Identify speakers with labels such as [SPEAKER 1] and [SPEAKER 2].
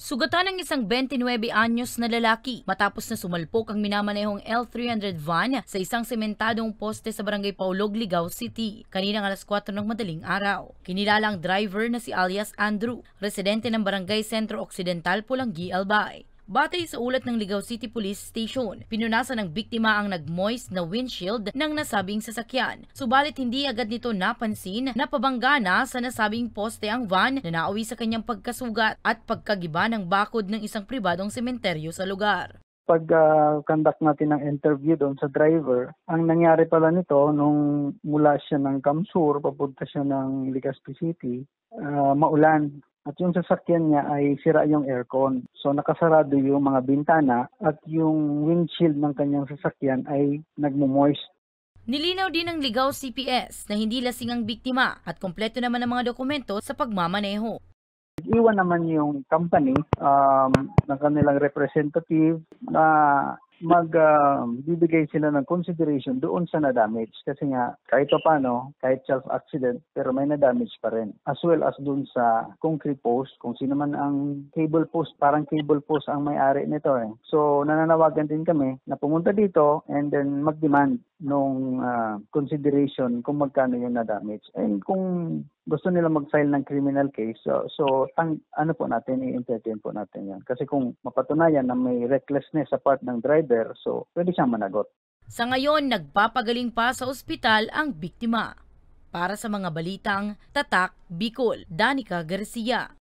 [SPEAKER 1] Sugatan ng isang 29 anyos na lalaki matapos na sumalpok ang minamanehong L300 van sa isang sementadong poste sa barangay Paulog, Ligao City, kaninang alas 4 ng madaling araw. Kinilala ang driver na si alias Andrew, residente ng Barangay Sentro Occidental, Pulangi, Albay. Batay sa ulat ng Ligao City Police Station, pinunasan ng biktima ang nag-moist na windshield ng nasabing sasakyan. Subalit hindi agad nito napansin na pabangga na sa nasabing poste ang van na nauwi sa kanyang pagkasugat at pagkagiba ng bakod ng isang pribadong sementeryo sa lugar.
[SPEAKER 2] Pag-conduct natin ng interview doon sa driver, ang nangyari pala nito nung mula siya ng Kamsur, papunta siya ng Legazpi City, maulan. At yung sasakyan niya ay sira yung aircon. So nakasarado yung mga bintana at yung windshield ng kanyang sasakyan ay nagmo-moist.
[SPEAKER 1] Nilinaw din ng Ligao CPS na hindi lasing ang biktima at kompleto naman ang mga dokumento sa pagmamaneho.
[SPEAKER 2] Iwan naman yung company ng kanilang representative na magbibigay sila ng consideration doon sa na-damage. Kasi nga, kahit paano, kahit self-accident, pero may na-damage pa rin. As well as doon sa concrete post, kung sino man ang cable post, parang cable post ang may-ari nito. So, nananawagan din kami na pumunta dito and then mag-demand nung consideration kung magkano yung na-damage. And kung gusto nila mag-file ng criminal case, ano po natin, i-entertain po natin yan. Kasi kung mapatunayan na may recklessness sa part ng driver, so pwede siyang managot.
[SPEAKER 1] Sa ngayon, nagpapagaling pa sa ospital ang biktima. Para sa mga balitang Tatak, Bicol, Danica Garcia.